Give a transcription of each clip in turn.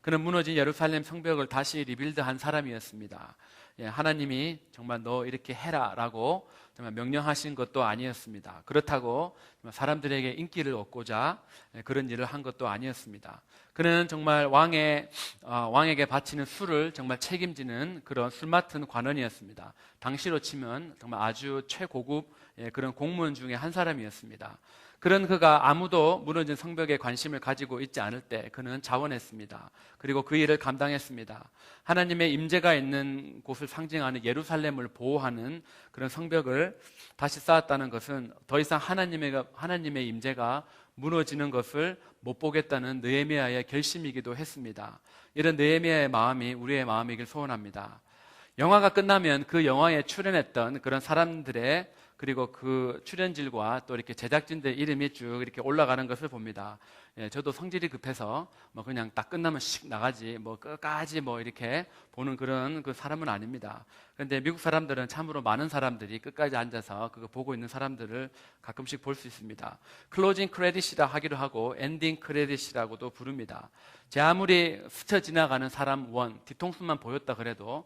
그는 무너진 예루살렘 성벽을 다시 리빌드한 사람이었습니다. 하나님이 정말 너 이렇게 해라라고 정말 명령하신 것도 아니었습니다. 그렇다고 사람들에게 인기를 얻고자 그런 일을 한 것도 아니었습니다. 그는 정말 왕에게 바치는 술을 정말 책임지는 그런 술 맡은 관원이었습니다. 당시로 치면 정말 아주 최고급 그런 공무원 중에 한 사람이었습니다. 그런 그가 아무도 무너진 성벽에 관심을 가지고 있지 않을 때 그는 자원했습니다. 그리고 그 일을 감당했습니다. 하나님의 임재가 있는 곳을 상징하는 예루살렘을 보호하는 그런 성벽을 다시 쌓았다는 것은 더 이상 하나님의 임재가 무너지는 것을 못 보겠다는 느헤미야의 결심이기도 했습니다. 이런 느헤미야의 마음이 우리의 마음이길 소원합니다. 영화가 끝나면 그 영화에 출연했던 그런 사람들의 그리고 그 출연진과 또 이렇게 제작진들 이름이 쭉 이렇게 올라가는 것을 봅니다. 저도 성질이 급해서 뭐 그냥 딱 끝나면 씩 나가지 뭐 끝까지 뭐 이렇게 보는 그런 그 사람은 아닙니다. 그런데 미국 사람들은 참으로 많은 사람들이 끝까지 앉아서 그거 보고 있는 사람들을 가끔씩 볼 수 있습니다. 클로징 크레딧이라 하기도 하고 엔딩 크레딧이라고도 부릅니다. 제 아무리 스쳐 지나가는 사람 원 뒤통수만 보였다 그래도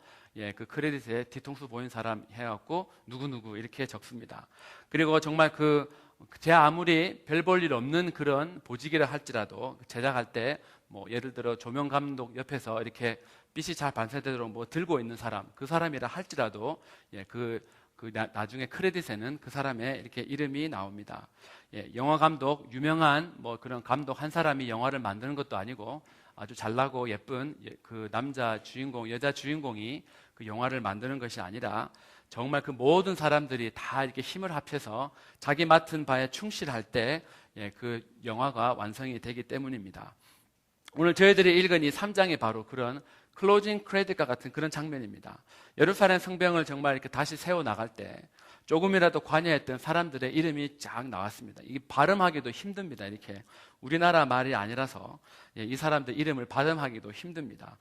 그 크레딧에 뒤통수 보인 사람 해갖고 누구누구 이렇게 적습니다. 그리고 정말 제 아무리 별 볼 일 없는 그런 보직이라 할지라도 제작할 때 뭐 예를 들어 조명 감독 옆에서 이렇게 빛이 잘 반사되도록 뭐 들고 있는 사람 그 사람이라 할지라도 나중에 크레딧에는 그 사람의 이렇게 이름이 나옵니다. 영화 감독 유명한 뭐 그런 감독 한 사람이 영화를 만드는 것도 아니고 아주 잘나고 예쁜 그 남자 주인공 여자 주인공이 그 영화를 만드는 것이 아니라 정말 그 모든 사람들이 다 이렇게 힘을 합쳐서 자기 맡은 바에 충실할 때 그 영화가 완성이 되기 때문입니다. 오늘 저희들이 읽은 이 3장이 바로 그런 클로징 크레딧과 같은 그런 장면입니다. 예루살렘 성벽을 정말 이렇게 다시 세워 나갈 때 조금이라도 관여했던 사람들의 이름이 쫙 나왔습니다. 이게 발음하기도 힘듭니다. 이렇게 우리나라 말이 아니라서 이 사람들 이름을 발음하기도 힘듭니다.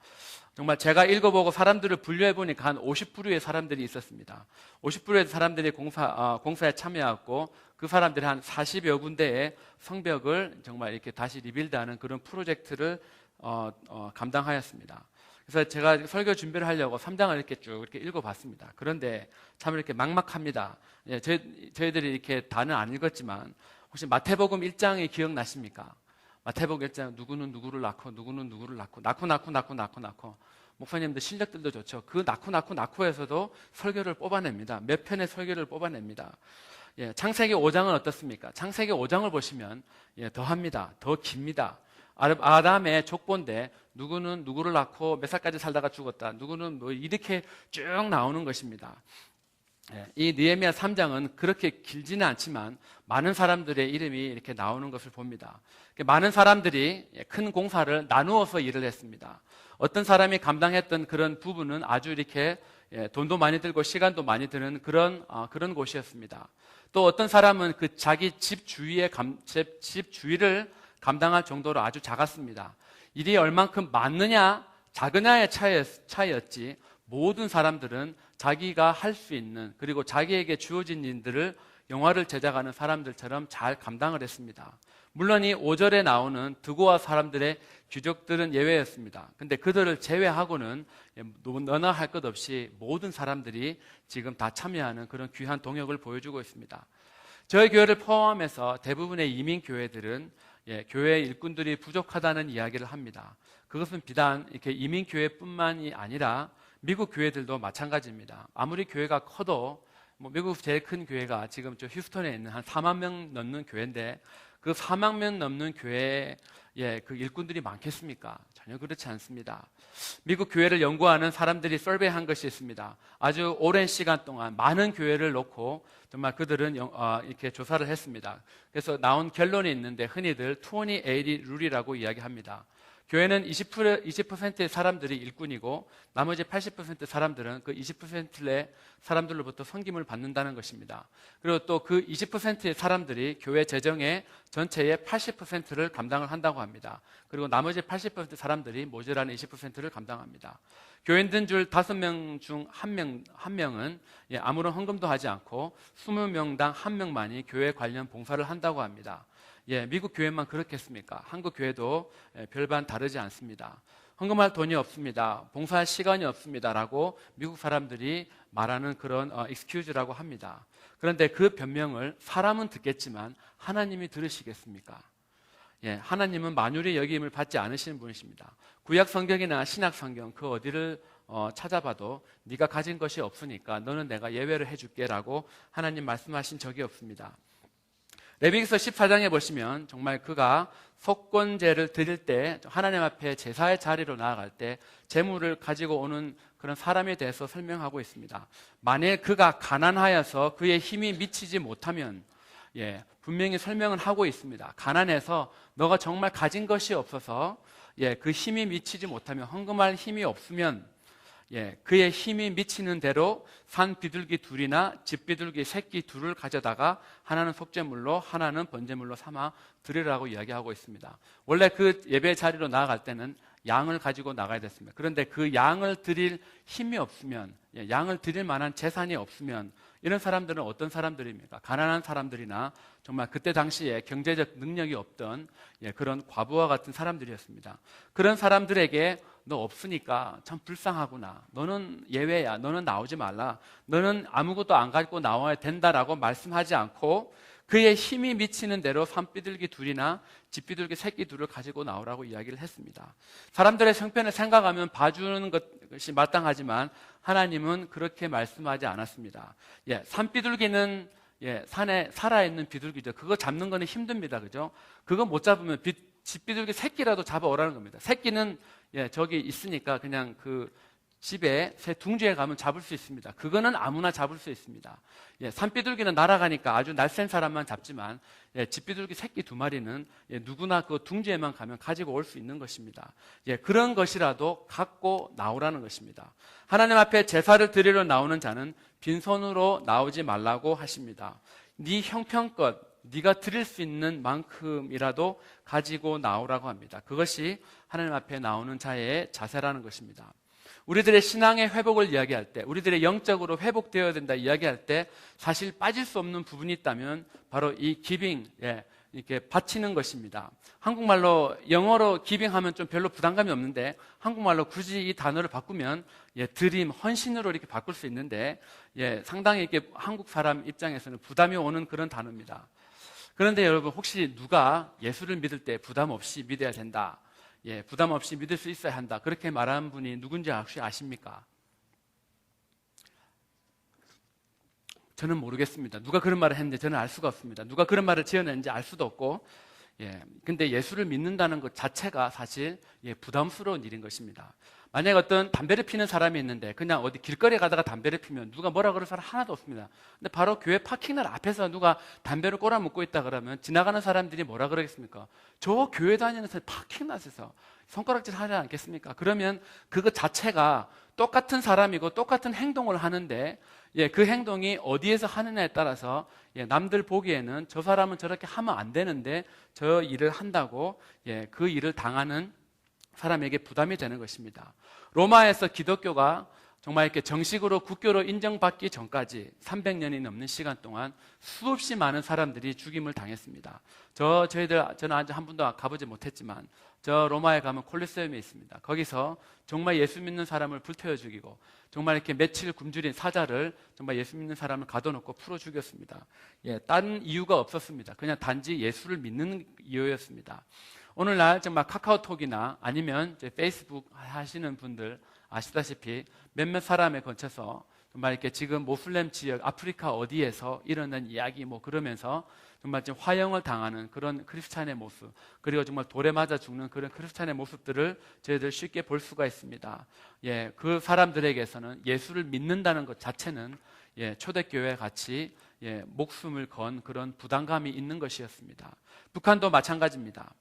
정말 제가 읽어보고 사람들을 분류해보니까 한 50부류의 사람들이 있었습니다. 50부류의 사람들이 공사에 참여했고 그 사람들이 한 40여 군데의 성벽을 정말 이렇게 다시 리빌드하는 그런 프로젝트를 감당하였습니다. 그래서 제가 설교 준비를 하려고 3장을 이렇게 쭉 이렇게 읽어봤습니다. 그런데 참 이렇게 막막합니다. 저희들이 이렇게 다는 안 읽었지만 혹시 마태복음 1장이 기억나십니까? 마태복음 1장 누구는 누구를 낳고 누구는 누구를 낳고 목사님들 실력들도 좋죠. 그 낳고에서도 설교를 뽑아냅니다. 몇 편의 설교를 뽑아냅니다. 창세기 5장은 어떻습니까? 창세기 5장을 보시면 더합니다. 더 깁니다. 아담의 족보인데 누구는 누구를 낳고 몇 살까지 살다가 죽었다. 누구는 뭐 이렇게 쭉 나오는 것입니다. 이 느헤미야 3장은 그렇게 길지는 않지만 많은 사람들의 이름이 이렇게 나오는 것을 봅니다. 많은 사람들이 큰 공사를 나누어서 일을 했습니다. 어떤 사람이 감당했던 그런 부분은 아주 이렇게 돈도 많이 들고 시간도 많이 드는 그런 곳이었습니다. 또 어떤 사람은 그 자기 집 주위를 감당할 정도로 아주 작았습니다. 일이 얼만큼 많느냐 작으냐의 차이였지 모든 사람들은 자기가 할 수 있는 그리고 자기에게 주어진 일들을 영화를 제작하는 사람들처럼 잘 감당을 했습니다. 물론 이 5절에 나오는 드고아 사람들의 귀족들은 예외였습니다. 근데 그들을 제외하고는 너나 할 것 없이 모든 사람들이 지금 다 참여하는 그런 귀한 동역을 보여주고 있습니다. 저희 교회를 포함해서 대부분의 이민 교회들은 교회 일꾼들이 부족하다는 이야기를 합니다. 그것은 비단 이렇게 이민 교회뿐만이 아니라 미국 교회들도 마찬가지입니다. 아무리 교회가 커도 미국 제일 큰 교회가 지금 저 휴스턴에 있는 한 4만 명 넘는 교회인데 그 4만 명 넘는 교회에 그 일꾼들이 많겠습니까? 전혀 그렇지 않습니다. 미국 교회를 연구하는 사람들이 서베이한 것이 있습니다. 아주 오랜 시간 동안 많은 교회를 놓고 정말 그들은 이렇게 조사를 했습니다. 그래서 나온 결론이 있는데 흔히들 20-80 룰이라고 이야기합니다. 교회는 20%의 사람들이 일꾼이고 나머지 80% 사람들은 그 20%의 사람들로부터 섬김을 받는다는 것입니다. 그리고 또 그 20%의 사람들이 교회 재정의 전체의 80%를 감당을 한다고 합니다. 그리고 나머지 80% 사람들이 모자라는 20%를 감당합니다. 교인들 줄 5명 중 1명은 아무런 헌금도 하지 않고 20명당 1명만이 교회 관련 봉사를 한다고 합니다. 미국 교회만 그렇겠습니까? 한국 교회도 별반 다르지 않습니다. 헌금할 돈이 없습니다. 봉사할 시간이 없습니다라고 미국 사람들이 말하는 그런 excuse라고 합니다. 그런데 그 변명을 사람은 듣겠지만 하나님이 들으시겠습니까? 예, 하나님은 만유의 여김을 받지 않으시는 분이십니다. 구약 성경이나 신약 성경 그 어디를 찾아봐도 네가 가진 것이 없으니까 너는 내가 예외를 해줄게라고 하나님 말씀하신 적이 없습니다. 레위기서 14장에 보시면 정말 그가 속건제를 드릴 때 하나님 앞에 제사의 자리로 나아갈 때 제물을 가지고 오는 그런 사람에 대해서 설명하고 있습니다. 만일 그가 가난하여서 그의 힘이 미치지 못하면 분명히 설명은 하고 있습니다. 가난해서 너가 정말 가진 것이 없어서 그 힘이 미치지 못하면 헌금할 힘이 없으면 그의 힘이 미치는 대로 산 비둘기 둘이나 집 비둘기 새끼 둘을 가져다가 하나는 속죄물로 하나는 번제물로 삼아 드리라고 이야기하고 있습니다. 원래 그 예배 자리로 나아갈 때는 양을 가지고 나가야 됐습니다. 그런데 그 양을 드릴 힘이 없으면, 양을 드릴 만한 재산이 없으면 이런 사람들은 어떤 사람들입니까? 가난한 사람들이나 정말 그때 당시에 경제적 능력이 없던 그런 과부와 같은 사람들이었습니다. 그런 사람들에게 너 없으니까 참 불쌍하구나. 너는 예외야. 너는 나오지 말라. 너는 아무것도 안 가지고 나와야 된다라고 말씀하지 않고 그의 힘이 미치는 대로 산비둘기 둘이나 집비둘기 새끼 둘을 가지고 나오라고 이야기를 했습니다. 사람들의 형편을 생각하면 봐주는 것이 마땅하지만 하나님은 그렇게 말씀하지 않았습니다. 산비둘기는 산에 살아있는 비둘기죠. 그거 잡는 거는 힘듭니다. 그죠? 그거 못 잡으면 집비둘기 새끼라도 잡아오라는 겁니다. 새끼는 저기 있으니까 그냥 그 집에 새 둥지에 가면 잡을 수 있습니다. 그거는 아무나 잡을 수 있습니다. 산비둘기는 날아가니까 아주 날쌘 사람만 잡지만 집비둘기 새끼 두 마리는 누구나 그 둥지에만 가면 가지고 올 수 있는 것입니다. 그런 것이라도 갖고 나오라는 것입니다. 하나님 앞에 제사를 드리러 나오는 자는 빈손으로 나오지 말라고 하십니다. 네 형편껏 네가 드릴 수 있는 만큼이라도 가지고 나오라고 합니다. 그것이 하나님 앞에 나오는 자의 자세라는 것입니다. 우리들의 신앙의 회복을 이야기할 때, 우리들의 영적으로 회복되어야 된다 이야기할 때 사실 빠질 수 없는 부분이 있다면 바로 이 기빙, 이렇게 바치는 것입니다. 한국말로, 영어로 기빙하면 좀 별로 부담감이 없는데 한국말로 굳이 이 단어를 바꾸면 드림, 헌신으로 이렇게 바꿀 수 있는데 상당히 이렇게 한국 사람 입장에서는 부담이 오는 그런 단어입니다. 그런데 여러분, 혹시 누가 예수를 믿을 때 부담 없이 믿어야 된다, 부담 없이 믿을 수 있어야 한다, 그렇게 말하는 분이 누군지 혹시 아십니까? 저는 모르겠습니다. 누가 그런 말을 했는데 저는 알 수가 없습니다. 누가 그런 말을 지어냈는지 알 수도 없고, 근데 예수를 믿는다는 것 자체가 사실 부담스러운 일인 것입니다. 만약에 어떤 담배를 피는 사람이 있는데 그냥 어디 길거리에 가다가 담배를 피면 누가 뭐라 그럴 사람 하나도 없습니다. 근데 바로 교회 파킹을 앞에서 누가 담배를 꼬라먹고 있다 그러면 지나가는 사람들이 뭐라 그러겠습니까? 저 교회 다니는 사람 파킹낫에서 손가락질 하지 않겠습니까? 그러면 그거 자체가 똑같은 사람이고 똑같은 행동을 하는데 그 행동이 어디에서 하느냐에 따라서 남들 보기에는 저 사람은 저렇게 하면 안 되는데 저 일을 한다고 그 일을 당하는 사람에게 부담이 되는 것입니다. 로마에서 기독교가 정말 이렇게 정식으로 국교로 인정받기 전까지 300년이 넘는 시간 동안 수없이 많은 사람들이 죽임을 당했습니다. 저는 아직 한 번도 가보지 못했지만 저 로마에 가면 콜리세움이 있습니다. 거기서 정말 예수 믿는 사람을 불태워 죽이고 정말 이렇게 며칠 굶주린 사자를 정말 예수 믿는 사람을 가둬놓고 풀어 죽였습니다. 다른 이유가 없었습니다. 그냥 단지 예수를 믿는 이유였습니다. 오늘날 정말 카카오톡이나 아니면 페이스북 하시는 분들 아시다시피 몇몇 사람에 걸쳐서 정말 이렇게 지금 모슬렘 지역 아프리카 어디에서 일어난 이야기 그러면서 정말 지금 화형을 당하는 그런 크리스찬의 모습, 그리고 정말 돌에 맞아 죽는 그런 크리스찬의 모습들을 저희들 쉽게 볼 수가 있습니다. 그 사람들에게서는 예수를 믿는다는 것 자체는 초대교회 같이 목숨을 건 그런 부담감이 있는 것이었습니다. 북한도 마찬가지입니다.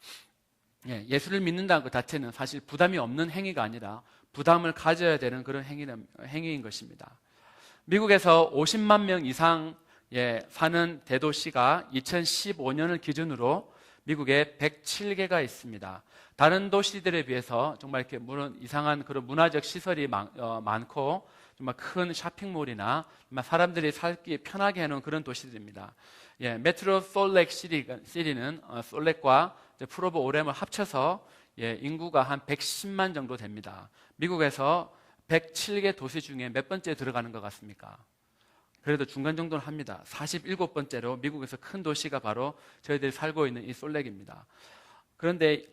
예수를 믿는다는 것 자체는 사실 부담이 없는 행위가 아니라 부담을 가져야 되는 그런 행위인 것입니다. 미국에서 50만 명 이상 사는 대도시가 2015년을 기준으로 미국에 107개가 있습니다. 다른 도시들에 비해서 정말 이렇게 물론 이상한 그런 문화적 시설이 많고 정말 큰 쇼핑몰이나 정말 사람들이 살기 편하게 해놓은 그런 도시들입니다. 메트로 솔렉 시리는 솔렉과 프로보 오렘을 합쳐서 인구가 한 110만 정도 됩니다. 미국에서 107개 도시 중에 몇 번째 들어가는 것 같습니까? 그래도 중간 정도는 합니다. 47번째로 미국에서 큰 도시가 바로 저희들이 살고 있는 이 솔렉입니다. 그런데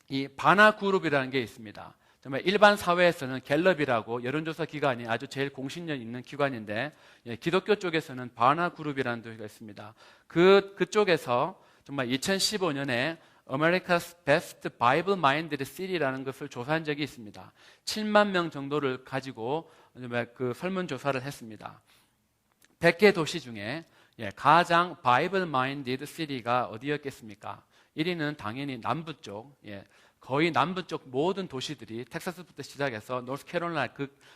이 바나 그룹이라는 게 있습니다. 정말 일반 사회에서는 갤럽이라고 여론조사 기관이 아주 제일 공신력 있는 기관인데, 기독교 쪽에서는 바나 그룹이라는 도시가 있습니다. 그쪽에서 정말 2015년에 America's Best Bible-Minded City라는 것을 조사한 적이 있습니다. 7만 명 정도를 가지고 그 설문조사를 했습니다. 100개 도시 중에 가장 Bible-Minded City가 어디였겠습니까? 1위는 당연히 남부 쪽, 거의 남부 쪽 모든 도시들이 텍사스부터 시작해서 노스캐롤라이나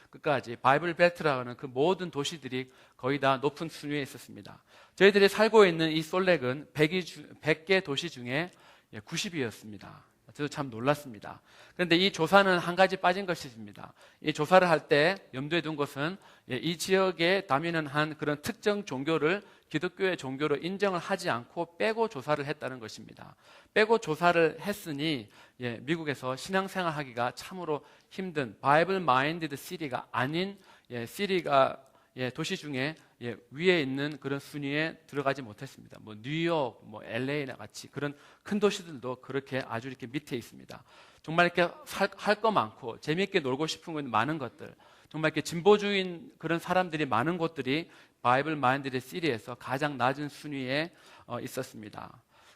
끝까지 바이블 벨트라고 하는 그 모든 도시들이 거의 다 높은 순위에 있었습니다. 저희들이 살고 있는 이 솔렉은 100개 도시 중에 90위였습니다. 저도 참 놀랐습니다. 그런데 이 조사는 한 가지 빠진 것이 있습니다. 이 조사를 할 때 염두에 둔 것은 이 지역에 다민한 그런 특정 종교를 기독교의 종교로 인정을 하지 않고 빼고 조사를 했다는 것입니다. 빼고 조사를 했으니 미국에서 신앙생활 하기가 참으로 힘든 바이블 마인디드 시티가 아닌 시티가 도시 중에 위에 있는 그런 순위에 들어가지 못했습니다. 뭐 뉴욕, 뭐 LA나 같이 그런 큰 도시들도 그렇게 아주 이렇게 밑에 있습니다. 정말 이렇게 할 거 많고 재미있게 놀고 싶은 건 많은 것들, 정말 이렇게 진보주의인 그런 사람들이 많은 곳들이 바이블 마인디드 시티에서 가장 낮은 순위에 있었습니다.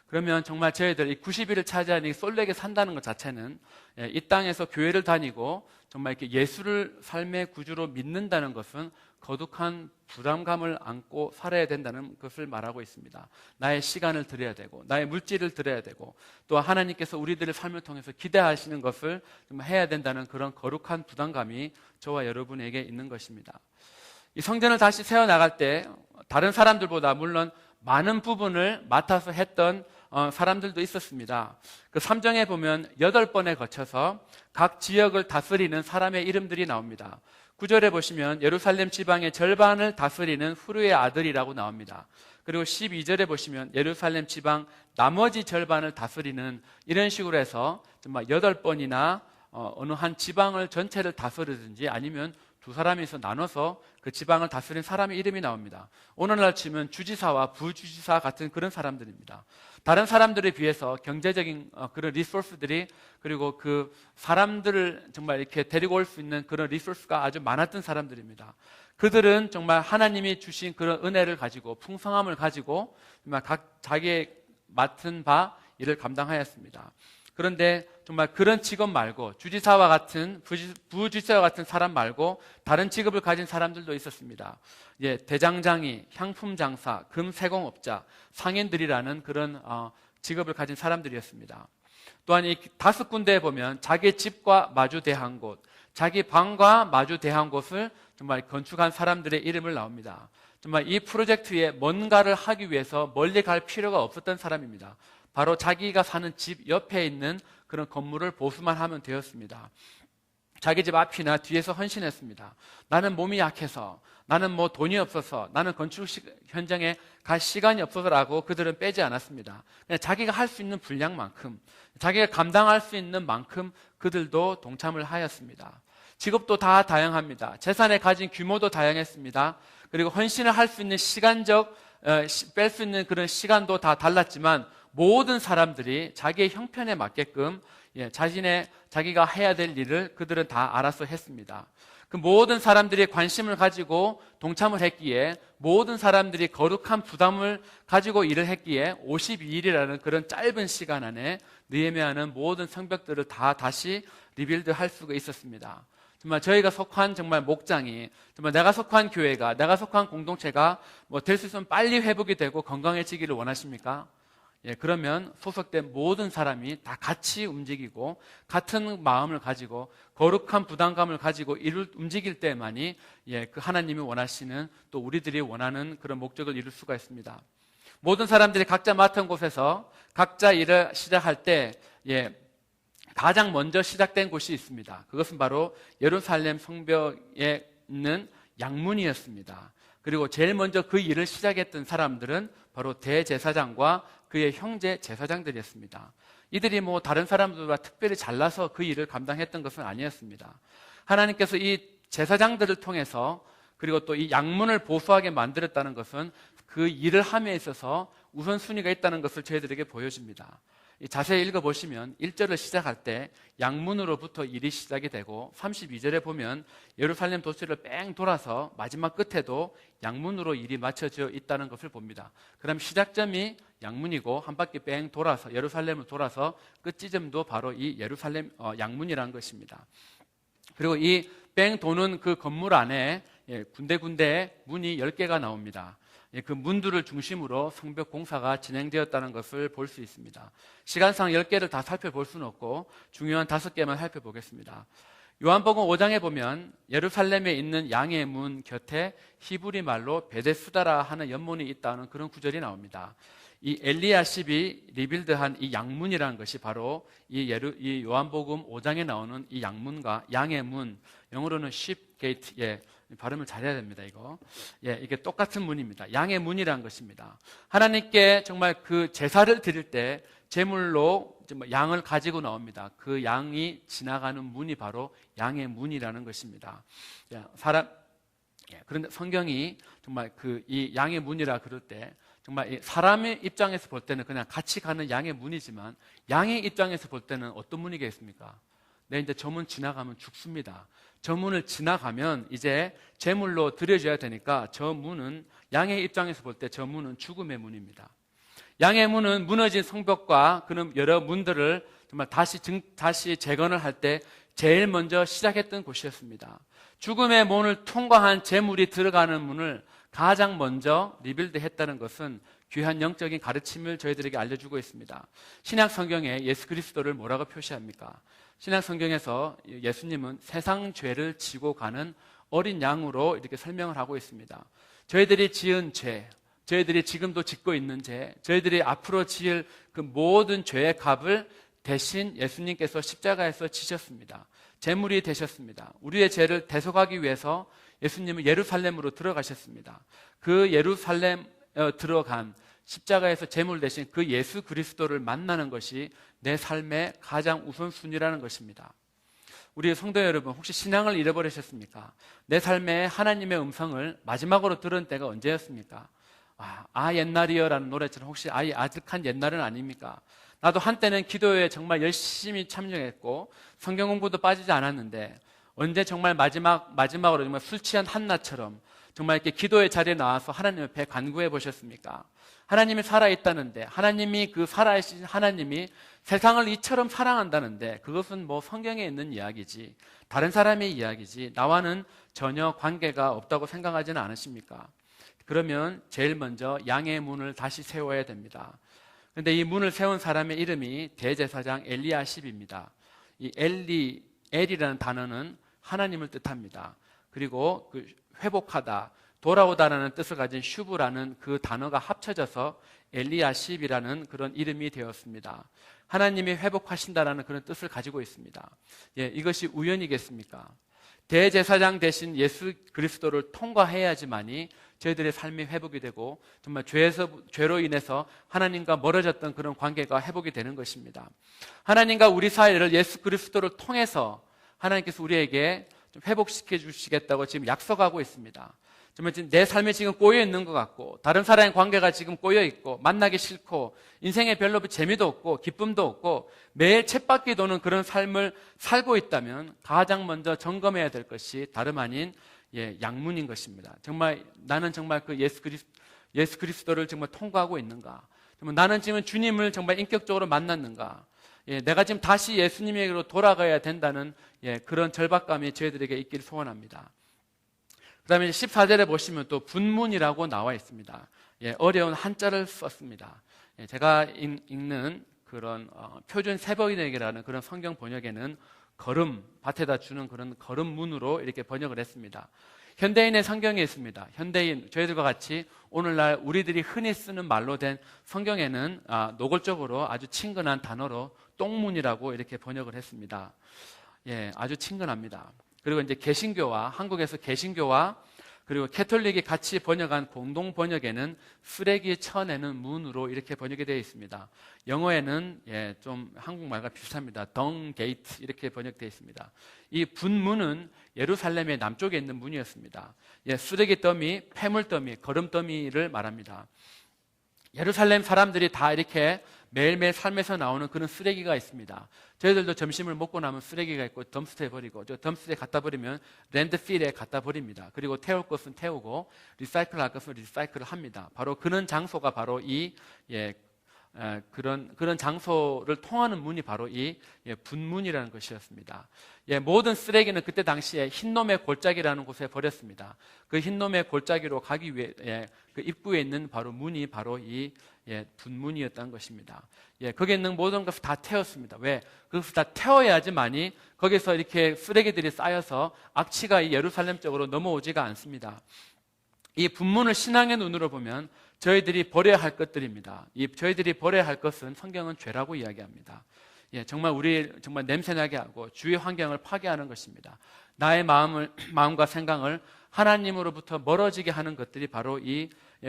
그러면 정말 저희들 이 90위를 차지하는 이 솔렉에 산다는 것 자체는 이 땅에서 교회를 다니고 정말 이렇게 예수를 삶의 구주로 믿는다는 것은 거룩한 부담감을 안고 살아야 된다는 것을 말하고 있습니다. 나의 시간을 드려야 되고 나의 물질을 드려야 되고 또 하나님께서 우리들의 삶을 통해서 기대하시는 것을 좀 해야 된다는 그런 거룩한 부담감이 저와 여러분에게 있는 것입니다. 이 성전을 다시 세워나갈 때 다른 사람들보다 물론 많은 부분을 맡아서 했던 사람들도 있었습니다. 그 3장에 보면 8번에 거쳐서 각 지역을 다스리는 사람의 이름들이 나옵니다. 9절에 보시면 예루살렘 지방의 절반을 다스리는 후르의 아들이라고 나옵니다. 그리고 12절에 보시면 예루살렘 지방 나머지 절반을 다스리는, 이런 식으로 해서 정말 8번이나 어느 한 지방을 전체를 다스리든지 아니면 두 사람이서 나눠서 그 지방을 다스린 사람의 이름이 나옵니다. 오늘날 치면 주지사와 부주지사 같은 그런 사람들입니다. 다른 사람들에 비해서 경제적인 그런 리소스들이, 그리고 그 사람들을 정말 이렇게 데리고 올 수 있는 그런 리소스가 아주 많았던 사람들입니다. 그들은 정말 하나님이 주신 그런 은혜를 가지고 풍성함을 가지고 정말 각 자기의 맡은 바 일을 감당하였습니다. 그런데 정말 그런 직업 말고 주지사와 같은 부주지사와 같은 사람 말고 다른 직업을 가진 사람들도 있었습니다. 대장장이, 향품장사, 금세공업자, 상인들이라는 그런 직업을 가진 사람들이었습니다. 또한 이 5군데에 보면 자기 집과 마주대한 곳, 자기 방과 마주대한 곳을 정말 건축한 사람들의 이름을 나옵니다. 정말 이 프로젝트에 뭔가를 하기 위해서 멀리 갈 필요가 없었던 사람입니다. 바로 자기가 사는 집 옆에 있는 그런 건물을 보수만 하면 되었습니다. 자기 집 앞이나 뒤에서 헌신했습니다. 나는 몸이 약해서, 나는 뭐 돈이 없어서, 나는 건축 현장에 갈 시간이 없어서라고 그들은 빼지 않았습니다. 그냥 자기가 할 수 있는 분량만큼, 자기가 감당할 수 있는 만큼 그들도 동참을 하였습니다. 직업도 다 다양합니다. 재산에 가진 규모도 다양했습니다. 그리고 헌신을 할 수 있는 시간적, 뺄 수 있는 그런 시간도 다 달랐지만 모든 사람들이 자기의 형편에 맞게끔 자기가 해야 될 일을 그들은 다 알아서 했습니다. 그 모든 사람들이 관심을 가지고 동참을 했기에, 모든 사람들이 거룩한 부담을 가지고 일을 했기에 52일이라는 그런 짧은 시간 안에 느헤미야는 모든 성벽들을 다 다시 리빌드할 수가 있었습니다. 정말 저희가 속한 정말 목장이, 정말 내가 속한 교회가, 내가 속한 공동체가 될 수 있으면 빨리 회복이 되고 건강해지기를 원하십니까? 그러면 소속된 모든 사람이 다 같이 움직이고 같은 마음을 가지고 거룩한 부담감을 가지고 움직일 때만이 그 하나님이 원하시는, 또 우리들이 원하는 그런 목적을 이룰 수가 있습니다. 모든 사람들이 각자 맡은 곳에서 각자 일을 시작할 때 가장 먼저 시작된 곳이 있습니다. 그것은 바로 예루살렘 성벽에 있는 양문이었습니다. 그리고 제일 먼저 그 일을 시작했던 사람들은 바로 대제사장과 그의 형제 제사장들이었습니다. 이들이 뭐 다른 사람들과 특별히 잘나서 그 일을 감당했던 것은 아니었습니다. 하나님께서 이 제사장들을 통해서 그리고 또 이 양문을 보수하게 만들었다는 것은 그 일을 함에 있어서 우선순위가 있다는 것을 저희들에게 보여줍니다. 자세히 읽어보시면 1절을 시작할 때 양문으로부터 일이 시작이 되고 32절에 보면 예루살렘 도시를 뺑 돌아서 마지막 끝에도 양문으로 일이 맞춰져 있다는 것을 봅니다. 그럼 시작점이 양문이고 한 바퀴 뺑 돌아서 예루살렘을 돌아서 끝 지점도 바로 이 예루살렘 양문이라는 것입니다. 그리고 이 뺑 도는 그 건물 안에 군데군데 문이 10개가 나옵니다. 그 문들을 중심으로 성벽 공사가 진행되었다는 것을 볼 수 있습니다. 시간상 10개를 다 살펴볼 수는 없고 중요한 5개만 살펴보겠습니다. 요한복음 5장에 보면 예루살렘에 있는 양의 문 곁에 히브리 말로 베데스다라 하는 연문이 있다는 그런 구절이 나옵니다. 이 엘리야십이 리빌드한 이 양문이라는 것이 바로 이 요한복음 5장에 나오는 이 양문과 양의 문, 영어로는 sheep gate, 발음을 잘해야 됩니다, 이거. 이게 똑같은 문입니다. 양의 문이라는 것입니다. 하나님께 정말 그 제사를 드릴 때 제물로 양을 가지고 나옵니다. 그 양이 지나가는 문이 바로 양의 문이라는 것입니다. 그런데 성경이 정말 이 양의 문이라 그럴 때 정말 사람의 입장에서 볼 때는 그냥 같이 가는 양의 문이지만 양의 입장에서 볼 때는 어떤 문이겠습니까? 이제 저 문 지나가면 죽습니다. 저 문을 지나가면 이제 제물로 드려져야 되니까 저 문은 양의 입장에서 볼 때 저 문은 죽음의 문입니다. 양의 문은 무너진 성벽과 그런 여러 문들을 정말 다시 재건을 할 때 제일 먼저 시작했던 곳이었습니다. 죽음의 문을 통과한 제물이 들어가는 문을 가장 먼저 리빌드했다는 것은 귀한 영적인 가르침을 저희들에게 알려주고 있습니다. 신약 성경에 예수 그리스도를 뭐라고 표시합니까? 신약 성경에서 예수님은 세상 죄를 지고 가는 어린 양으로 이렇게 설명을 하고 있습니다. 저희들이 지은 죄, 저희들이 지금도 짓고 있는 죄, 저희들이 앞으로 지을 그 모든 죄의 값을 대신 예수님께서 십자가에서 지셨습니다. 제물이 되셨습니다. 우리의 죄를 대속하기 위해서 예수님은 예루살렘으로 들어가셨습니다. 그 예루살렘 들어간 십자가에서 제물 대신 그 예수 그리스도를 만나는 것이 내 삶의 가장 우선순위라는 것입니다. 우리 성도 여러분, 혹시 신앙을 잃어버리셨습니까? 내 삶에 하나님의 음성을 마지막으로 들은 때가 언제였습니까? 옛날이여 라는 노래처럼 혹시 아득한 옛날은 아닙니까? 나도 한때는 기도에 정말 열심히 참여했고 성경 공부도 빠지지 않았는데 언제 정말 마지막으로 정말 술 취한 한나처럼 정말 이렇게 기도의 자리에 나와서 하나님 앞에 간구해 보셨습니까? 하나님이 살아있다는데, 하나님이 그 살아계신 하나님이 세상을 이처럼 사랑한다는데 그것은 뭐 성경에 있는 이야기지, 다른 사람의 이야기지 나와는 전혀 관계가 없다고 생각하지는 않으십니까? 그러면 제일 먼저 양의 문을 다시 세워야 됩니다. 그런데 이 문을 세운 사람의 이름이 대제사장 엘리야십입니다. 이 엘이라는 단어는 하나님을 뜻합니다. 그리고 그 회복하다, 돌아오다라는 뜻을 가진 슈브라는 그 단어가 합쳐져서 엘리야십이라는 그런 이름이 되었습니다. 하나님이 회복하신다라는 그런 뜻을 가지고 있습니다. 이것이 우연이겠습니까? 대제사장 대신 예수 그리스도를 통과해야지만이 저희들의 삶이 회복이 되고 정말 죄로 인해서 하나님과 멀어졌던 그런 관계가 회복이 되는 것입니다. 하나님과 우리 사이를 예수 그리스도를 통해서 하나님께서 우리에게 좀 회복시켜 주시겠다고 지금 약속하고 있습니다. 정말 내 삶에 지금 꼬여 있는 것 같고 다른 사람의 관계가 지금 꼬여 있고 만나기 싫고 인생에 별로 재미도 없고 기쁨도 없고 매일 쳇바퀴 도는 그런 삶을 살고 있다면 가장 먼저 점검해야 될 것이 다름 아닌 양문인 것입니다. 정말 나는 정말 그 예수 그리스도를 정말 통과하고 있는가? 정말 나는 지금 주님을 정말 인격적으로 만났는가? 내가 지금 다시 예수님에게로 돌아가야 된다는 그런 절박감이 저희들에게 있기를 소원합니다. 그 다음에 14절에 보시면 또 분문이라고 나와 있습니다. 어려운 한자를 썼습니다. 제가 읽는 그런 표준 세번역이라는 그런 성경 번역에는 걸음, 밭에다 주는 그런 걸음문으로 이렇게 번역을 했습니다. 현대인의 성경에 있습니다. 현대인, 저희들과 같이 오늘날 우리들이 흔히 쓰는 말로 된 성경에는 노골적으로 아주 친근한 단어로 똥문이라고 이렇게 번역을 했습니다. 아주 친근합니다. 그리고 이제 한국에서 개신교와 그리고 캐톨릭이 같이 번역한 공동 번역에는 쓰레기 쳐내는 문으로 이렇게 번역이 되어 있습니다. 영어에는 좀 한국말과 비슷합니다. 덩 게이트 이렇게 번역되어 있습니다. 이 분문은 예루살렘의 남쪽에 있는 문이었습니다. 쓰레기 더미, 폐물 더미, 거름 더미를 말합니다. 예루살렘 사람들이 다 이렇게 매일매일 삶에서 나오는 그런 쓰레기가 있습니다. 저희들도 점심을 먹고 나면 쓰레기가 있고 덤스터에 버리고, 저 덤스터에 갖다 버리면 랜드필에 갖다 버립니다. 그리고 태울 것은 태우고 리사이클 할 것은 리사이클을 합니다. 바로 그런 장소가 바로 그런 장소를 통하는 문이 바로 이 분문이라는 것이었습니다. 모든 쓰레기는 그때 당시에 흰놈의 골짜기라는 곳에 버렸습니다. 그 흰놈의 골짜기로 가기 위해 그 입구에 있는 바로 문이 바로 이 분문이었다는 것입니다. 거기에 있는 모든 것을 다 태웠습니다. 왜? 그것을 다 태워야지만이 거기서 이렇게 쓰레기들이 쌓여서 악취가 이 예루살렘 쪽으로 넘어오지가 않습니다. 이 분문을 신앙의 눈으로 보면 저희들이 버려야 할 것들입니다. 저희들이 버려야 할 것은 성경은 죄라고 이야기합니다. 정말 우리 정말 냄새나게 하고 주위 환경을 파괴하는 것입니다. 나의 마음과 생각을 하나님으로부터 멀어지게 하는 것들이 바로 이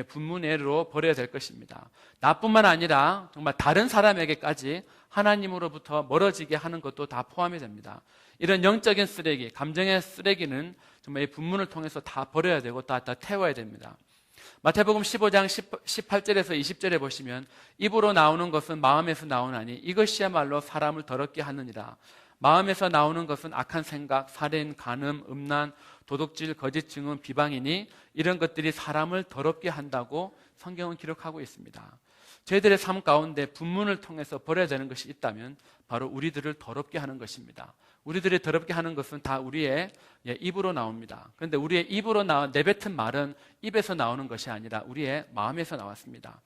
분문외로 버려야 될 것입니다. 나뿐만 아니라 정말 다른 사람에게까지 하나님으로부터 멀어지게 하는 것도 다 포함이 됩니다. 이런 영적인 쓰레기, 감정의 쓰레기는 정말 이 분문을 통해서 다 버려야 되고 다 태워야 됩니다. 마태복음 15장 18절에서 20절에 보시면 입으로 나오는 것은 마음에서 나오나니 이것이야말로 사람을 더럽게 하느니라. 마음에서 나오는 것은 악한 생각, 살인, 간음, 음란, 도둑질, 거짓 증언, 비방이니 이런 것들이 사람을 더럽게 한다고 성경은 기록하고 있습니다. 저희들의 삶 가운데 분문을 통해서 버려야 되는 것이 있다면 바로 우리들을 더럽게 하는 것입니다. 우리들이 더럽게 하는 것은 다 우리의 입으로 나옵니다. 그런데 우리의 입으로 내뱉은 말은 입에서 나오는 것이 아니라 우리의 마음에서 나왔습니다.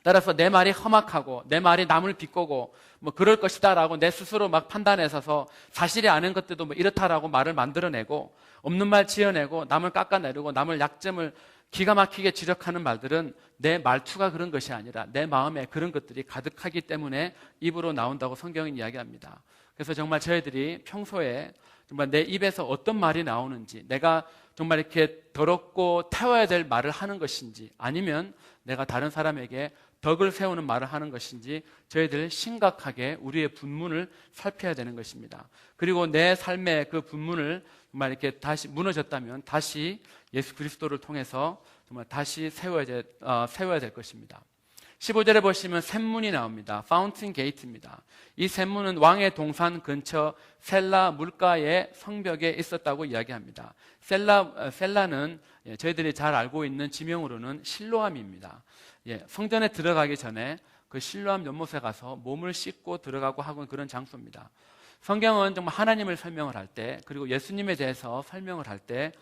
따라서 내 말이 험악하고 내 말이 남을 비꼬고 뭐 그럴 것이다 라고 내 스스로 막 판단해서 사실이 아닌 것들도 뭐 이렇다라고 말을 만들어내고 없는 말 지어내고 남을 깎아내리고 남을 약점을 기가 막히게 지적하는 말들은 내 말투가 그런 것이 아니라 내 마음에 그런 것들이 가득하기 때문에 입으로 나온다고 성경은 이야기합니다. 그래서 정말 저희들이 평소에 정말 내 입에서 어떤 말이 나오는지, 내가 정말 이렇게 더럽고 태워야 될 말을 하는 것인지, 아니면 내가 다른 사람에게 덕을 세우는 말을 하는 것인지 저희들 심각하게 우리의 분문을 살펴야 되는 것입니다. 그리고 내 삶의 그 분문을 정말 이렇게 다시 무너졌다면 다시 예수 그리스도를 통해서 정말 다시 세워야 될 것입니다. 15절에 보시면 샘문이 나옵니다. 파운틴 게이트입니다. 이 샘문은 왕의 동산 근처 셀라 물가의 성벽에 있었다고 이야기합니다. 셀라는 저희들이 잘 알고 있는 지명으로는 실로암입니다. 성전에 들어가기 전에 그 실로암 연못에 가서 몸을 씻고 들어가고 하는 그런 장소입니다. 성경은 정말 하나님을 설명을 할 때, 그리고 예수님에 대해서 설명을 할 때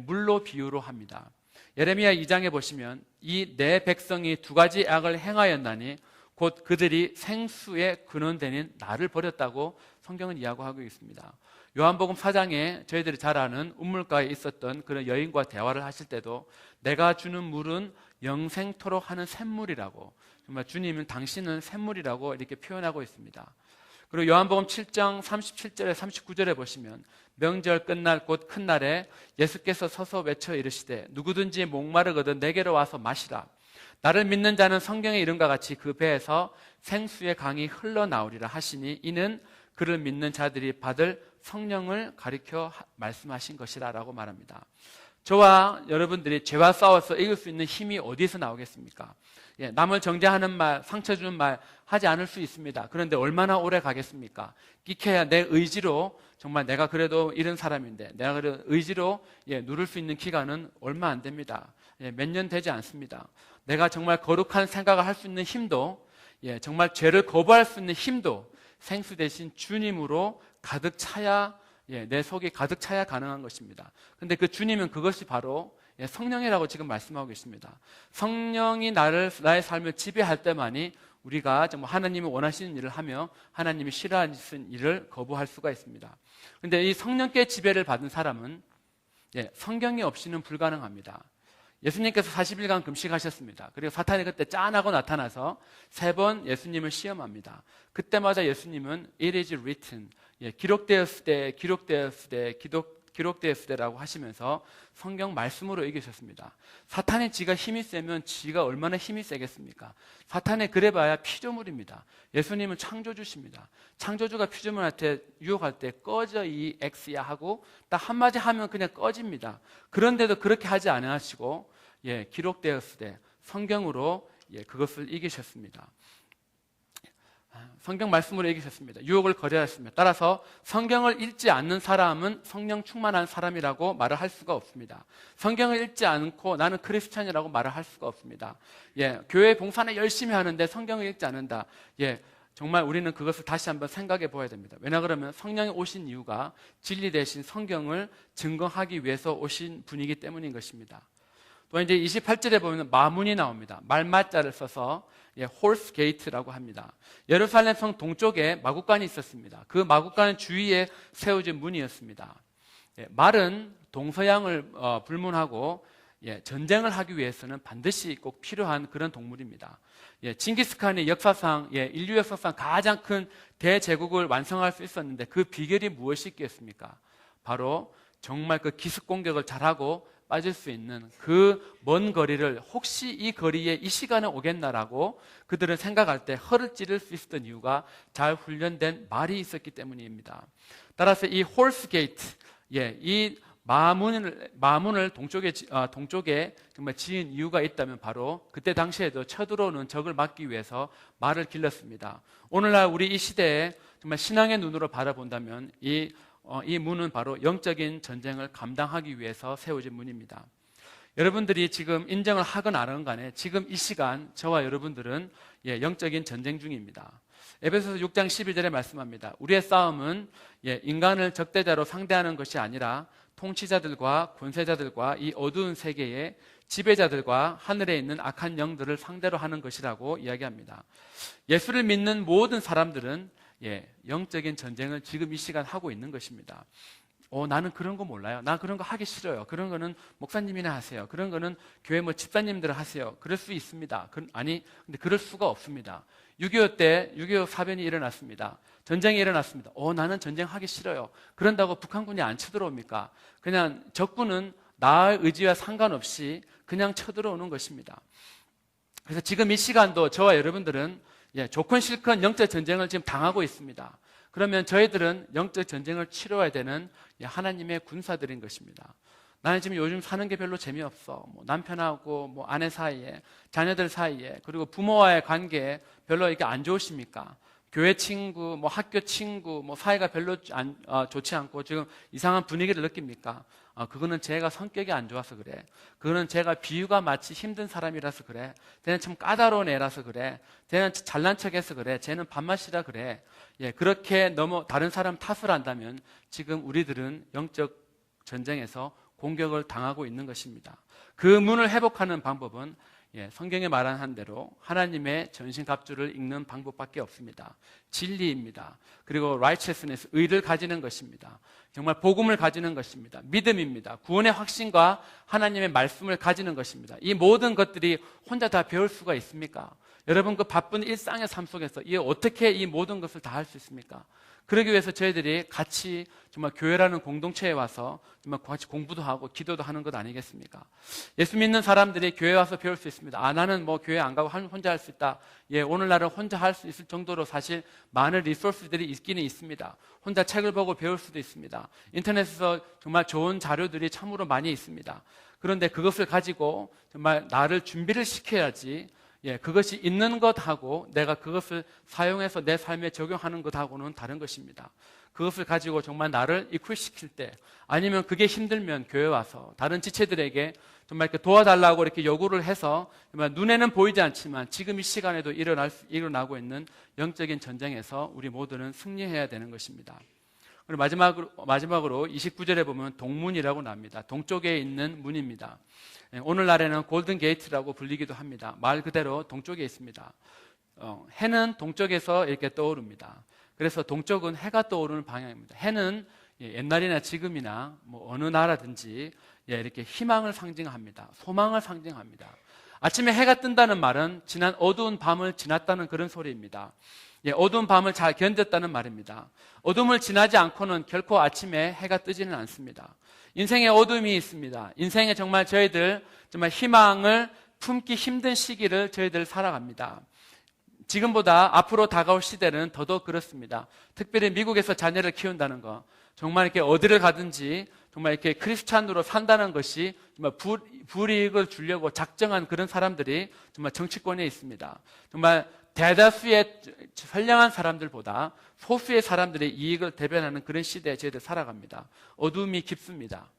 물로 비유로 합니다. 예레미야 2장에 보시면 이 내 백성이 두 가지 악을 행하였나니 곧 그들이 생수의 근원되는 나를 버렸다고 성경은 이야기하고 있습니다. 요한복음 4장에 저희들이 잘 아는 우물가에 있었던 그런 여인과 대화를 하실 때도 내가 주는 물은 영생토록 하는 샘물이라고, 정말 주님은 당신은 샘물이라고 이렇게 표현하고 있습니다. 그리고 요한복음 7장 37절에 39절에 보시면 명절 끝날 곧 큰 날에 예수께서 서서 외쳐 이르시되 누구든지 목마르거든 내게로 와서 마시라. 나를 믿는 자는 성경의 이름과 같이 그 배에서 생수의 강이 흘러나오리라 하시니 이는 그를 믿는 자들이 받을 성령을 가리켜 말씀하신 것이라 라고 말합니다. 저와 여러분들이 죄와 싸워서 이길 수 있는 힘이 어디서 나오겠습니까? 남을 정죄하는 말, 상처 주는 말 하지 않을 수 있습니다. 그런데 얼마나 오래 가겠습니까? 끼켜야 내 의지로 정말 내가 그래도 이런 사람인데 내가 그래도 의지로 누를 수 있는 기간은 얼마 안 됩니다. 몇 년 되지 않습니다. 내가 정말 거룩한 생각을 할 수 있는 힘도, 정말 죄를 거부할 수 있는 힘도 생수 대신 주님으로 가득 차야, 내 속이 가득 차야 가능한 것입니다. 그런데 그 주님은 그것이 바로 성령이라고 지금 말씀하고 계십니다. 성령이 나의 삶을 지배할 때만이 우리가 정말 하나님이 원하시는 일을 하며 하나님이 싫어하시는 일을 거부할 수가 있습니다. 그런데 이 성령께 지배를 받은 사람은 성경이 없이는 불가능합니다. 예수님께서 40일간 금식하셨습니다. 그리고 사탄이 그때 짠하고 나타나서 3번 예수님을 시험합니다. 그때마다 예수님은 It is written, 기록되었으되 기록되었으리라고 하시면서 성경 말씀으로 이기셨습니다. 사탄의 지가 힘이 세면 지가 얼마나 힘이 세겠습니까? 사탄의 그래봐야 피조물입니다. 예수님은 창조주십니다. 창조주가 피조물한테 유혹할 때 꺼져 이 X야 하고 딱 한마디 하면 그냥 꺼집니다. 그런데도 그렇게 하지 않으시고 기록되었을 때 성경으로 그것을 이기셨습니다. 성경 말씀으로 이기셨습니다. 유혹을 거절하셨습니다. 따라서 성경을 읽지 않는 사람은 성령 충만한 사람이라고 말을 할 수가 없습니다. 성경을 읽지 않고 나는 크리스찬이라고 말을 할 수가 없습니다. 교회 봉사는 열심히 하는데 성경을 읽지 않는다. 정말 우리는 그것을 다시 한번 생각해 보아야 됩니다. 왜냐 그러면 성령이 오신 이유가 진리 대신 성경을 증거하기 위해서 오신 분이기 때문인 것입니다. 또 이제 28절에 보면 마문이 나옵니다. 말마자를 써서 홀스 게이트라고 합니다. 예루살렘 성 동쪽에 마구간이 있었습니다. 그 마구간 주위에 세워진 문이었습니다. 말은 동서양을 불문하고 전쟁을 하기 위해서는 반드시 꼭 필요한 그런 동물입니다. 징기스칸이 역사상 인류 역사상 가장 큰 대제국을 완성할 수 있었는데 그 비결이 무엇이겠습니까? 바로 정말 그 기습 공격을 잘하고 빠질 수 있는 그 먼 거리를 혹시 이 거리에 이 시간에 오겠나라고 그들은 생각할 때 허를 찌를 수 있었던 이유가 잘 훈련된 말이 있었기 때문입니다. 따라서 이 홀스 게이트, 이 마문을 동쪽에 정말 지은 이유가 있다면 바로 그때 당시에도 쳐들어오는 적을 막기 위해서 말을 길렀습니다. 오늘날 우리 이 시대에 정말 신앙의 눈으로 바라본다면 이 문은 바로 영적인 전쟁을 감당하기 위해서 세워진 문입니다. 여러분들이 지금 인정을 하건 안 하건 간에 지금 이 시간 저와 여러분들은 영적인 전쟁 중입니다. 에베소서 6장 12절에 말씀합니다. 우리의 싸움은 인간을 적대자로 상대하는 것이 아니라 통치자들과 권세자들과 이 어두운 세계의 지배자들과 하늘에 있는 악한 영들을 상대로 하는 것이라고 이야기합니다. 예수를 믿는 모든 사람들은 영적인 전쟁을 지금 이 시간 하고 있는 것입니다. 나는 그런 거 몰라요. 나 그런 거 하기 싫어요. 그런 거는 목사님이나 하세요. 그런 거는 교회 집사님들 하세요. 그럴 수 있습니다. 근데 그럴 수가 없습니다. 6.25 때 6.25 사변이 일어났습니다. 전쟁이 일어났습니다. 나는 전쟁 하기 싫어요. 그런다고 북한군이 안 쳐들어옵니까? 그냥 적군은 나의 의지와 상관없이 그냥 쳐들어오는 것입니다. 그래서 지금 이 시간도 저와 여러분들은 좋건 싫건 영적 전쟁을 지금 당하고 있습니다. 그러면 저희들은 영적 전쟁을 치러야 되는 하나님의 군사들인 것입니다. 나는 지금 요즘 사는 게 별로 재미없어. 남편하고 아내 사이에, 자녀들 사이에, 그리고 부모와의 관계에 별로 이렇게 안 좋으십니까? 교회 친구, 학교 친구, 사이가 별로 좋지 않고 지금 이상한 분위기를 느낍니까? 그거는 제가 성격이 안 좋아서 그래. 그거는 제가 비유가 마치 힘든 사람이라서 그래. 쟤는 참 까다로운 애라서 그래. 쟤는 잘난 척해서 그래. 쟤는 밥맛이라 그래. 그렇게 너무 다른 사람 탓을 한다면 지금 우리들은 영적 전쟁에서 공격을 당하고 있는 것입니다. 그 문을 회복하는 방법은 성경에 말한 대로 하나님의 전신갑주를 읽는 방법밖에 없습니다. 진리입니다. 그리고 righteousness, 의를 가지는 것입니다. 정말 복음을 가지는 것입니다. 믿음입니다. 구원의 확신과 하나님의 말씀을 가지는 것입니다. 이 모든 것들이 혼자 다 배울 수가 있습니까? 여러분 그 바쁜 일상의 삶 속에서 어떻게 이 모든 것을 다 할 수 있습니까? 그러기 위해서 저희들이 같이 정말 교회라는 공동체에 와서 정말 같이 공부도 하고 기도도 하는 것 아니겠습니까? 예수 믿는 사람들이 교회 와서 배울 수 있습니다. 나는 교회 안 가고 혼자 할 수 있다. 오늘날은 혼자 할 수 있을 정도로 사실 많은 리소스들이 있기는 있습니다. 혼자 책을 보고 배울 수도 있습니다. 인터넷에서 정말 좋은 자료들이 참으로 많이 있습니다. 그런데 그것을 가지고 정말 나를 준비를 시켜야지 그것이 있는 것하고 내가 그것을 사용해서 내 삶에 적용하는 것하고는 다른 것입니다. 그것을 가지고 정말 나를 이퀄시킬 때 아니면 그게 힘들면 교회 와서 다른 지체들에게 정말 이렇게 도와달라고 이렇게 요구를 해서 정말 눈에는 보이지 않지만 지금 이 시간에도 일어나고 있는 영적인 전쟁에서 우리 모두는 승리해야 되는 것입니다. 그리고 마지막으로 29절에 보면 동문이라고 나옵니다. 동쪽에 있는 문입니다. 오늘날에는 골든 게이트라고 불리기도 합니다. 말 그대로 동쪽에 있습니다. 해는 동쪽에서 이렇게 떠오릅니다. 그래서 동쪽은 해가 떠오르는 방향입니다. 해는 옛날이나 지금이나 어느 나라든지 이렇게 희망을 상징합니다. 소망을 상징합니다. 아침에 해가 뜬다는 말은 지난 어두운 밤을 지났다는 그런 소리입니다. 어두운 밤을 잘 견뎠다는 말입니다. 어둠을 지나지 않고는 결코 아침에 해가 뜨지는 않습니다. 인생에 어둠이 있습니다. 인생에 정말 저희들 정말 희망을 품기 힘든 시기를 저희들 살아갑니다. 지금보다 앞으로 다가올 시대는 더더욱 그렇습니다. 특별히 미국에서 자녀를 키운다는 거, 정말 이렇게 어디를 가든지 정말 이렇게 크리스찬으로 산다는 것이 정말 불이익을 주려고 작정한 그런 사람들이 정말 정치권에 있습니다. 정말 대다수의 선량한 사람들보다 소수의 사람들의 이익을 대변하는 그런 시대에 저희들 살아갑니다. 어둠이 깊습니다.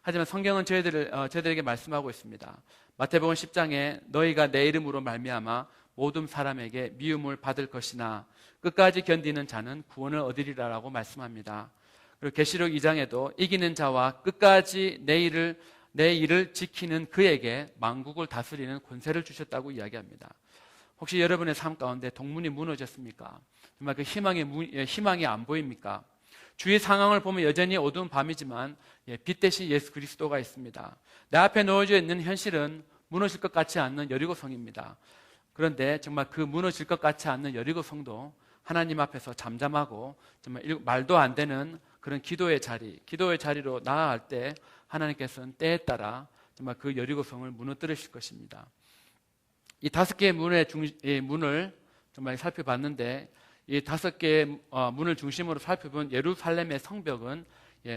하지만 성경은 저희들에게 말씀하고 있습니다. 마태복음 10장에 너희가 내 이름으로 말미암아 모든 사람에게 미움을 받을 것이나 끝까지 견디는 자는 구원을 얻으리라라고 말씀합니다. 그리고 계시록 2장에도 이기는 자와 끝까지 내 일을 지키는 그에게 만국을 다스리는 권세를 주셨다고 이야기합니다. 혹시 여러분의 삶 가운데 동문이 무너졌습니까? 정말 그 희망이 안 보입니까? 주위 상황을 보면 여전히 어두운 밤이지만 빛 대신 예수 그리스도가 있습니다. 내 앞에 놓여져 있는 현실은 무너질 것 같지 않는 여리고성입니다. 그런데 정말 그 무너질 것 같지 않는 여리고성도 하나님 앞에서 잠잠하고 정말 말도 안 되는 그런 기도의 자리로 나아갈 때 하나님께서는 때에 따라 정말 그 여리고성을 무너뜨리실 것입니다. 이 5개의 문을 정말 살펴봤는데 이 5개의 문을 중심으로 살펴본 예루살렘의 성벽은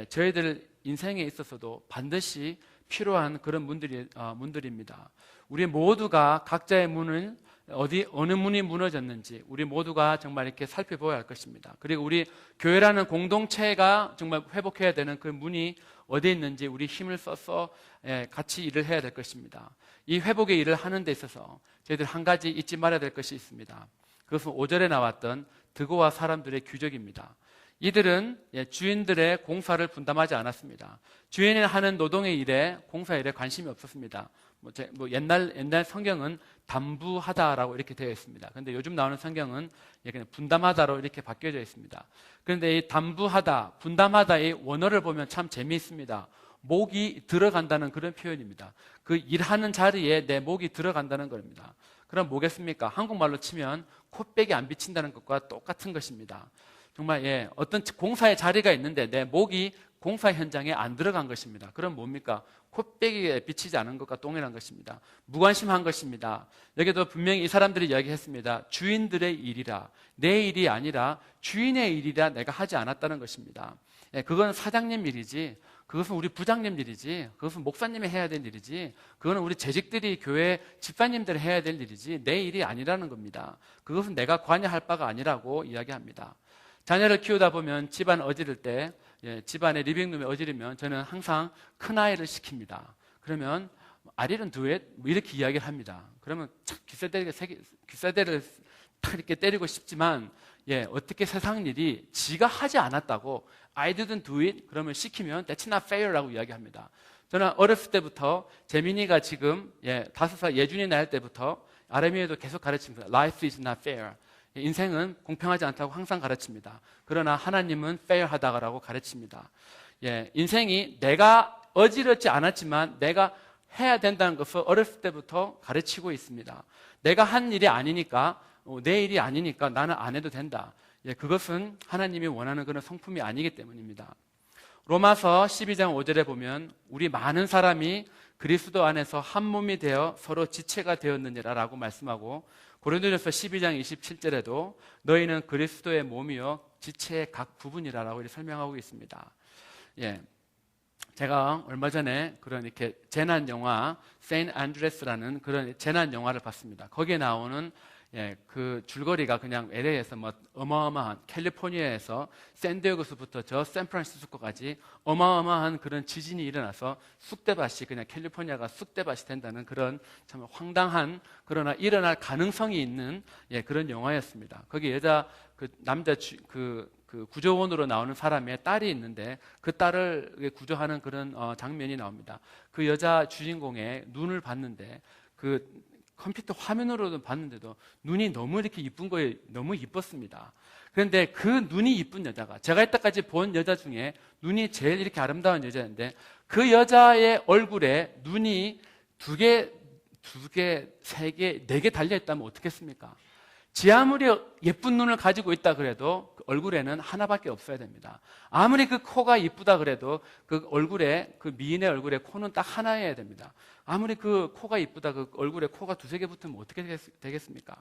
저희들 인생에 있어서도 반드시 필요한 그런 문들입니다. 우리 모두가 각자의 문을 어느 문이 무너졌는지 우리 모두가 정말 이렇게 살펴보아야 할 것입니다. 그리고 우리 교회라는 공동체가 정말 회복해야 되는 그 문이 어디에 있는지 우리 힘을 써서 같이 일을 해야 될 것입니다. 이 회복의 일을 하는 데 있어서 저희들 한 가지 잊지 말아야 될 것이 있습니다. 그것은 5절에 나왔던 드고와 사람들의 규적입니다. 이들은 주인들의 공사를 분담하지 않았습니다. 주인이 하는 노동의 일에 공사 일에 관심이 없었습니다. 옛날 성경은 담부하다라고 이렇게 되어 있습니다. 그런데 요즘 나오는 성경은 그냥 분담하다로 이렇게 바뀌어져 있습니다. 그런데 이 담부하다, 분담하다의 원어를 보면 참 재미있습니다. 목이 들어간다는 그런 표현입니다. 그 일하는 자리에 내 목이 들어간다는 겁니다. 그럼 뭐겠습니까? 한국말로 치면 코빼기 안 비친다는 것과 똑같은 것입니다. 정말 어떤 공사의 자리가 있는데 내 목이 공사 현장에 안 들어간 것입니다. 그럼 뭡니까? 코빼기에 비치지 않은 것과 동일한 것입니다. 무관심한 것입니다. 여기도 분명히 이 사람들이 이야기했습니다. 주인들의 일이라, 내 일이 아니라 주인의 일이라 내가 하지 않았다는 것입니다. 그건 사장님 일이지, 그것은 우리 부장님 일이지, 그것은 목사님이 해야 될 일이지, 그거는 우리 재직들이 교회 집사님들이 해야 될 일이지 내 일이 아니라는 겁니다. 그것은 내가 관여할 바가 아니라고 이야기합니다. 자녀를 키우다 보면 집안 어지를 때 집안의 리빙룸에 어지르면 저는 항상 큰아이를 시킵니다. 그러면 아리는 두엣 이렇게 이야기를 합니다. 그러면 귀싸대를 탁 이렇게 때리고 싶지만 어떻게 세상 일이 지가 하지 않았다고 I didn't do it 그러면 시키면 that's not fair라고 이야기합니다. 저는 어렸을 때부터 재민이가 지금 5살 예준이 날 때부터 아람이에도 계속 가르칩니다. Life is not fair. 인생은 공평하지 않다고 항상 가르칩니다. 그러나 하나님은 fair하다고 가르칩니다. 인생이 내가 어지럽지 않았지만 내가 해야 된다는 것을 어렸을 때부터 가르치고 있습니다. 내가 한 일이 아니니까 내 일이 아니니까 나는 안 해도 된다. 그것은 하나님이 원하는 그런 성품이 아니기 때문입니다. 로마서 12장 5절에 보면 우리 많은 사람이 그리스도 안에서 한 몸이 되어 서로 지체가 되었느니라라고 말씀하고 고린도전서 12장 27절에도 너희는 그리스도의 몸이요 지체의 각 부분이라라고 이렇게 설명하고 있습니다. 제가 얼마 전에 그런 이렇게 재난 영화 세인트 안드레스라는 그런 재난 영화를 봤습니다. 거기에 나오는 그 줄거리가 그냥 LA에서 어마어마한 캘리포니아에서 샌디에고서부터 저 샌프란시스코까지 어마어마한 그런 지진이 일어나서 쑥대밭이 그냥 캘리포니아가 쑥대밭이 된다는 그런 참 황당한 그러나 일어날 가능성이 있는 그런 영화였습니다. 거기 남자 그 구조원으로 나오는 사람의 딸이 있는데 그 딸을 구조하는 그런 장면이 나옵니다. 그 여자 주인공의 눈을 봤는데 그 컴퓨터 화면으로도 봤는데도 눈이 너무 이렇게 이쁜 거예요. 너무 이뻤습니다. 그런데 그 눈이 이쁜 여자가 제가 이때까지 본 여자 중에 눈이 제일 이렇게 아름다운 여자인데 그 여자의 얼굴에 눈이 2개, 3개, 4개 달려있다면 어떻겠습니까? 지 아무리 예쁜 눈을 가지고 있다 그래도 그 얼굴에는 하나밖에 없어야 됩니다. 아무리 그 코가 이쁘다 그래도 그 얼굴에, 그 미인의 얼굴에 코는 딱 하나여야 됩니다. 아무리 그 코가 이쁘다, 그 얼굴에 코가 두세 개 붙으면 어떻게 되겠습니까?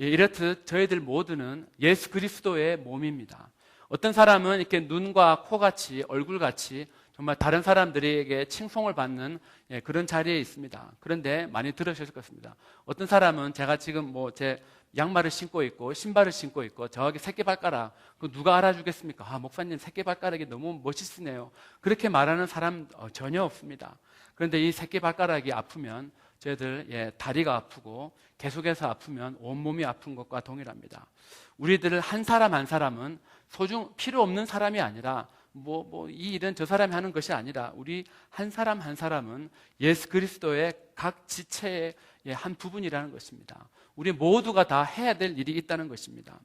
예, 이렇듯 저희들 모두는 예수 그리스도의 몸입니다. 어떤 사람은 이렇게 눈과 코같이, 얼굴같이 정말 다른 사람들에게 칭송을 받는, 예, 그런 자리에 있습니다. 그런데 많이 들으셨을 것입니다. 어떤 사람은 제가 지금 제 양말을 신고 있고 신발을 신고 있고 저기 새끼발가락, 그 누가 알아주겠습니까? 아, 목사님 새끼발가락이 너무 멋있으네요. 그렇게 말하는 사람 전혀 없습니다. 그런데 이 새끼발가락이 아프면 저희들, 예, 다리가 아프고 계속해서 아프면 온몸이 아픈 것과 동일합니다. 우리들 한 사람 한 사람은 필요 없는 사람이 아니라 이 일은 저 사람이 하는 것이 아니라 우리 한 사람 한 사람은 예수 그리스도의 각 지체의 한 부분이라는 것입니다. 우리 모두가 다 해야 될 일이 있다는 것입니다.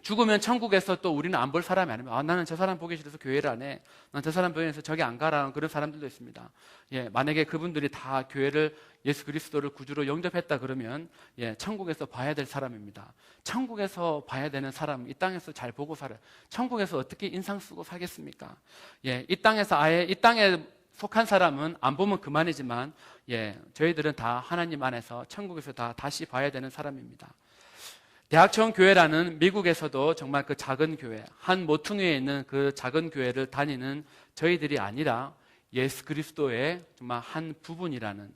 죽으면 천국에서 또 우리는 안 볼 사람이 아니면, 아, 나는 저 사람 보기 싫어서 교회를 안 해. 난 저 사람 보기 싫어서 저기 안 가라는 그런 사람들도 있습니다. 예, 만약에 그분들이 다 교회를, 예수 그리스도를 구주로 영접했다 그러면, 예, 천국에서 봐야 될 사람입니다. 천국에서 봐야 되는 사람, 이 땅에서 잘 보고 살아요. 천국에서 어떻게 인상 쓰고 살겠습니까? 예, 이 땅에서 아예 이 땅에 속한 사람은 안 보면 그만이지만, 예, 저희들은 다 하나님 안에서 천국에서 다 다시 봐야 되는 사람입니다. 대학청 교회라는 미국에서도 정말 그 작은 교회, 한 모퉁이에 있는 그 작은 교회를 다니는 저희들이 아니라 예수 그리스도의 정말 한 부분이라는,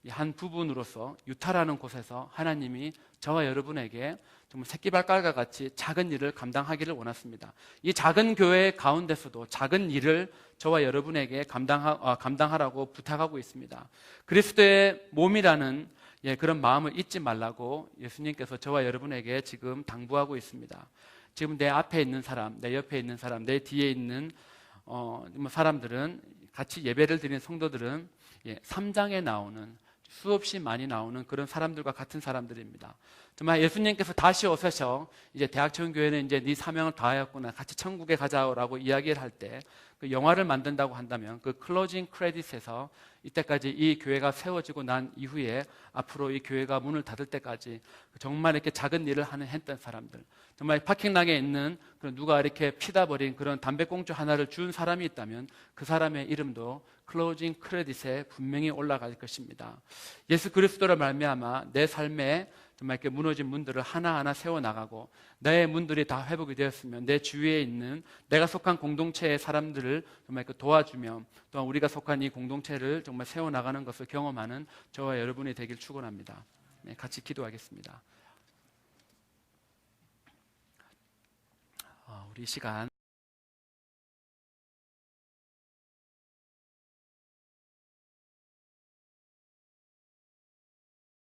한 부분으로서 유타라는 곳에서 하나님이 저와 여러분에게 정말 새끼발가락과 같이 작은 일을 감당하기를 원했습니다. 이 작은 교회 가운데서도 작은 일을 저와 여러분에게 감당하라고 부탁하고 있습니다. 그리스도의 몸이라는, 예, 그런 마음을 잊지 말라고 예수님께서 저와 여러분에게 지금 당부하고 있습니다. 지금 내 앞에 있는 사람, 내 옆에 있는 사람, 내 뒤에 있는 사람들은, 같이 예배를 드리는 성도들은, 예, 3장에 나오는, 수없이 많이 나오는 그런 사람들과 같은 사람들입니다. 정말 예수님께서 다시 오셔서 이제 대학청 교회는 이제 네 사명을 다하였구나, 같이 천국에 가자라고 이야기를 할 때, 그 영화를 만든다고 한다면 그 클로징 크레딧에서 이때까지 이 교회가 세워지고 난 이후에 앞으로 이 교회가 문을 닫을 때까지 정말 이렇게 작은 일을 했던 사람들, 정말 파킹락에 있는 누가 이렇게 피다 버린 그런 담배꽁초 하나를 준 사람이 있다면 그 사람의 이름도 클로징 크레딧에 분명히 올라갈 것입니다. 예수 그리스도를 말미암아 내 삶에 정말 이렇게 무너진 문들을 하나하나 세워나가고, 내 문들이 다 회복이 되었으면 내 주위에 있는 내가 속한 공동체의 사람들을 정말 이렇게 도와주며, 또한 우리가 속한 이 공동체를 정말 세워나가는 것을 경험하는 저와 여러분이 되길 축원합니다. 네, 같이 기도하겠습니다. 우리 시간